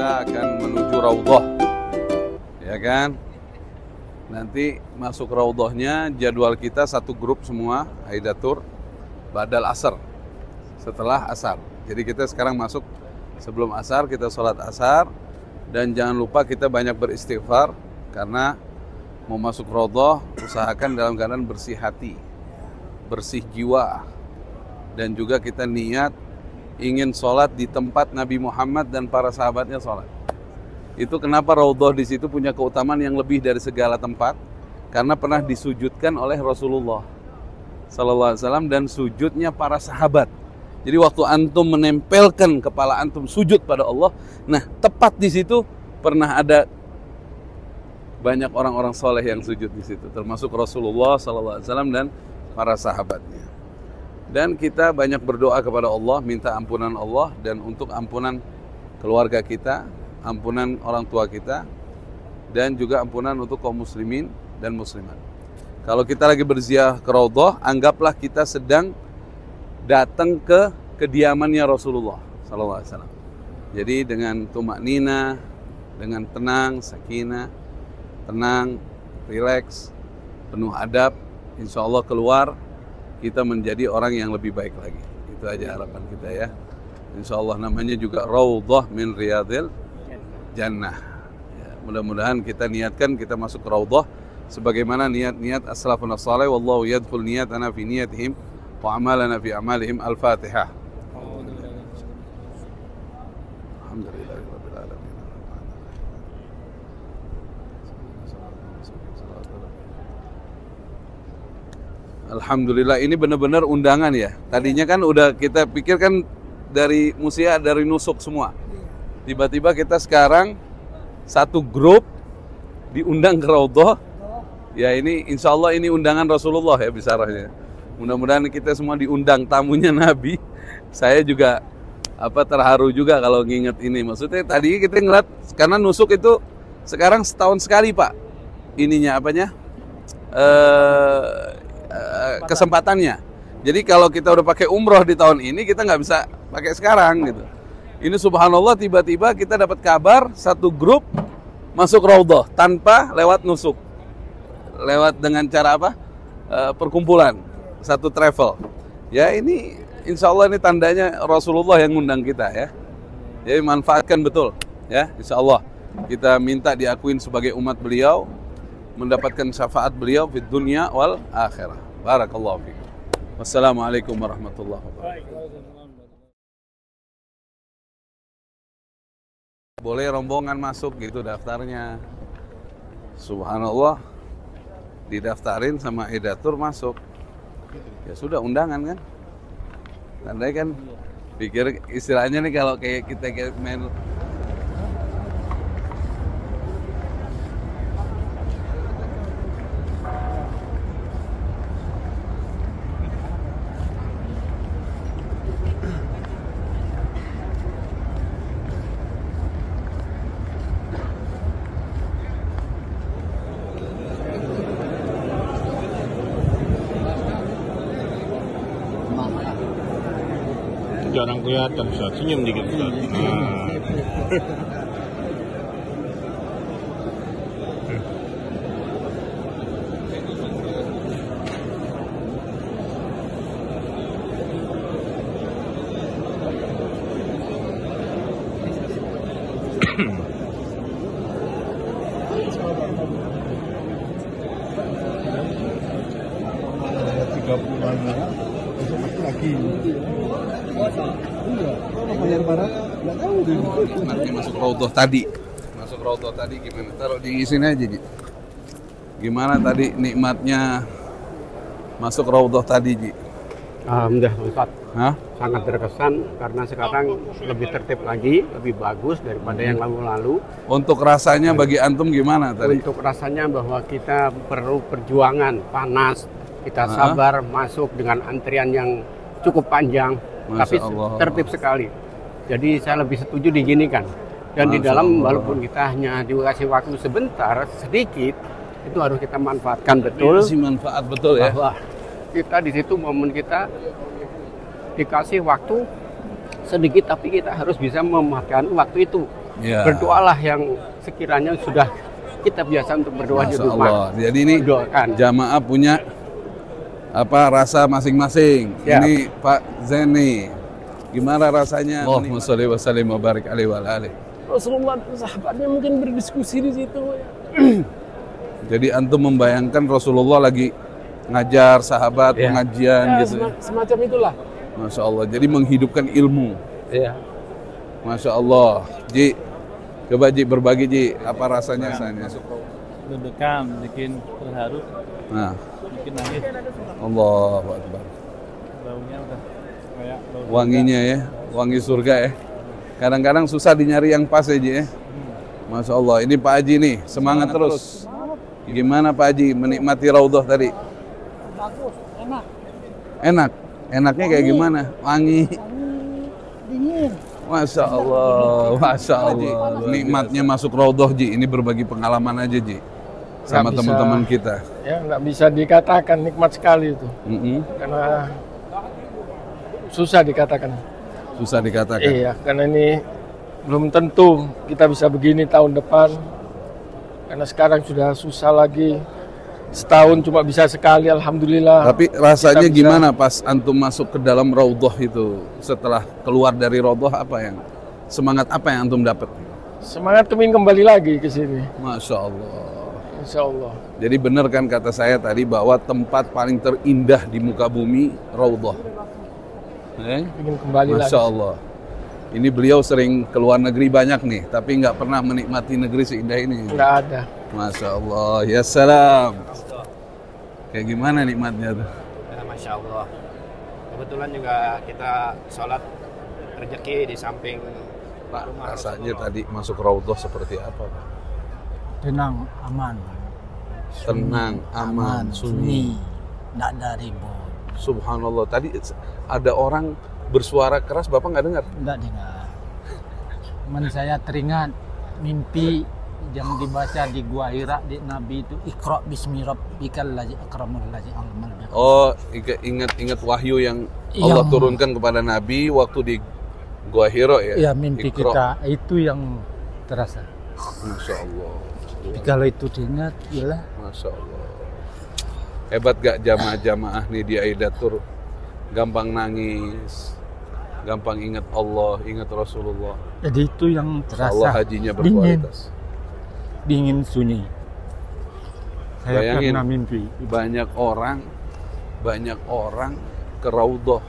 kita akan menuju Raudhah, ya kan? Nanti masuk Raudhahnya, jadwal kita satu grup semua, Haidatur, Ba'dal Asar, setelah Asar. Jadi kita sekarang masuk sebelum Asar, kita sholat Asar, dan jangan lupa kita banyak beristighfar, karena mau masuk Raudhah, usahakan dalam keadaan bersih hati, bersih jiwa, dan juga kita niat ingin sholat di tempat Nabi Muhammad dan para sahabatnya sholat. Itu kenapa Raudhah di situ punya keutamaan yang lebih dari segala tempat, karena pernah disujudkan oleh Rasulullah Sallallahu Alaihi Wasallam dan sujudnya para sahabat. Jadi waktu antum menempelkan kepala antum sujud pada Allah, nah tepat di situ pernah ada banyak orang-orang soleh yang sujud di situ, termasuk Rasulullah Sallallahu Alaihi Wasallam dan para sahabatnya. Dan kita banyak berdoa kepada Allah, minta ampunan Allah, dan untuk ampunan keluarga kita, ampunan orang tua kita, dan juga ampunan untuk kaum muslimin dan muslimat. Kalau kita lagi berziarah ke Raudhah, anggaplah kita sedang datang ke kediamannya Rasulullah Sallallahu Alaihi Wasallam. Jadi dengan tumaknina, dengan tenang, sakinah, tenang, rileks, penuh adab, insya Allah keluar kita menjadi orang yang lebih baik lagi. Itu aja harapan kita ya. Insya Allah namanya juga Raudhah min Riyadil Jannah. Ya, mudah-mudahan kita niatkan kita masuk ke Raudhah sebagaimana niat-niat as-salafun as-salih. Wallahu yadkhul niyatana fi niyatihim wa amalana fi amalihim. Al-Fatihah. Alhamdulillahirabbil alamin. Alhamdulillah, ini benar-benar undangan ya. Tadinya kan udah kita pikir kan dari Musia, dari Nusuk semua. Tiba-tiba kita sekarang satu grup diundang ke Raudhah. Ya ini insya Allah ini undangan Rasulullah ya bisarahnya. Mudah-mudahan kita semua diundang, tamunya Nabi. Saya juga terharu juga kalau nginget ini. Maksudnya tadi kita ngeliat, karena Nusuk itu sekarang setahun sekali Pak. Ininya apanya? Kesempatannya. Jadi kalau kita udah pakai umroh di tahun ini, kita nggak bisa pakai sekarang gitu. Ini subhanallah tiba-tiba kita dapat kabar satu grup masuk Raudhah tanpa lewat Nusuk, lewat dengan cara apa? Perkumpulan, satu travel. Ya ini insya Allah ini tandanya Rasulullah yang ngundang kita ya. Jadi manfaatkan betul ya, insya Allah kita minta diakuin sebagai umat beliau, mendapatkan syafaat beliau di dunia wal akhirah. Barakallahu fiikum. Wassalamualaikum warahmatullahi wabarakatuh. Boleh rombongan masuk gitu daftarnya. Subhanallah, didaftarin sama Haidatur masuk. Ya sudah undangan kan. Tandanya kan pikir istilahnya nih kalau kayak kita main jarang kelihatan, Ustaz. Senyum dikit, Ustaz. Nah. Nikmatnya masuk Raudhah tadi. Masuk Raudhah tadi gimana? Taruh di sini aja, Ji. Gimana tadi nikmatnya masuk Raudhah tadi, Ji? Alhamdulillah, Ustaz. Hah? Sangat terkesan karena sekarang lebih tertib lagi, lebih bagus daripada yang lalu-lalu. Untuk rasanya bagi antum gimana tadi? Untuk rasanya bahwa kita perlu perjuangan, panas, kita sabar masuk dengan antrian yang cukup panjang, tapi tertib sekali. Jadi saya lebih setuju diginikan. Dan di dalam walaupun kita hanya dikasih waktu sebentar, sedikit, itu harus kita manfaatkan betul. Kasih manfaat betul ya. Bahwa kita di situ momen kita dikasih waktu sedikit, tapi kita harus bisa memanfaatkan waktu itu Ya. Berdoalah yang sekiranya sudah kita biasa untuk berdoa di Masya rumah. Allah. Jadi ini Doakan. jamaah punya rasa masing-masing. Ya. Ini Pak Zeni, gimana rasanya? Allahumma sholli wa sallim wa barik alaihi wa alihi. Rasulullah sahabatnya mungkin berdiskusi di situ ya. Jadi antum membayangkan Rasulullah lagi ngajar sahabat Ya. pengajian Ya, gitu. semacam itulah. Masya Allah. Jadi menghidupkan ilmu. Iya. Masya Allah. Ji, coba Ji berbagi Ji, apa rasanya? Deg-degan, bikin terharu, Nah, bikin nangis. Allahu Akbar. Baunya udah kayak bau Wanginya ya, wangi surga ya. Kadang-kadang susah dinyari yang pas ya Ji ya. Masya Allah. Ini Pak Haji nih, semangat terus. Gimana Pak Haji menikmati Raudhah tadi? Bagus, enak, Enak. Enaknya kayak gimana? Wangi. dingin. Masya Allah, Masya Allah. Nikmatnya masuk Raudhah Ji. Ini berbagi pengalaman aja Ji. Sama Nggak bisa. teman-teman kita. Ya nggak bisa dikatakan nikmat sekali itu, karena susah dikatakan. Susah dikatakan. Iya, karena ini belum tentu kita bisa begini tahun depan. Karena sekarang sudah susah lagi. Setahun cuma bisa sekali, alhamdulillah. Tapi rasanya Kita bisa- gimana pas antum masuk ke dalam Raudhah itu? Setelah keluar dari Raudhah semangat apa yang antum dapat? Semangat kepingin kembali lagi ke sini, Masya Allah. insya Allah. Jadi benar kan kata saya tadi bahwa tempat paling terindah di muka bumi Raudhah. Ingin kembali Masya lagi. Allah. Ini beliau sering keluar negeri banyak nih, tapi nggak pernah menikmati negeri seindah ini. Nggak ada. Masya Allah. Ya salam. Kayak gimana nikmatnya tuh? Ya, Masya Allah. Kebetulan juga kita sholat rezeki di samping Pak, rasanya tadi masuk Raudhah seperti apa Pak? Tenang, aman. Tenang, aman, sunyi. Nggak ada ribut, Subhanallah. Tadi ada orang bersuara keras, Bapak nggak dengar? nggak dengar. Cuman saya teringat mimpi yang dibaca di Gua Hira di Nabi itu, Iqra bismi rabbikal ladzi akramul ladzi alamal bil qalam. Oh, ingat wahyu yang Allah Yang- turunkan kepada Nabi waktu di Gua Hira ya? Ya mimpi Iqra. kita itu yang terasa. Masya Allah. Tapi kalau itu diingat, ialah Masya Allah. Hebat gak jamaah-jamaah nih di Aidatur? Gampang nangis, gampang ingat Allah, ingat Rasulullah. jadi itu yang Allah terasa. hajinya berkualitas. Dingin sunyi. Saya Bayangin. pernah mimpi. Banyak orang ke Raudhah.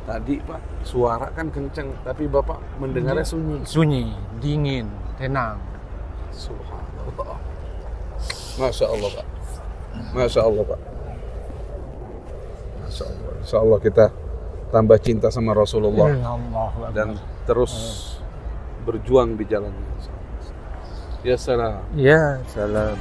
Tadi Pak, suara kan kenceng, tapi Bapak mendengarnya sunyi. Sunyi, dingin, tenang. Subhanallah. Masya Allah Pak. Masya Allah Pak. Masya Allah. Insya Allah kita tambah cinta sama Rasulullah Ya Allah. dan terus berjuang di jalannya. Ya salam. Ya, salam.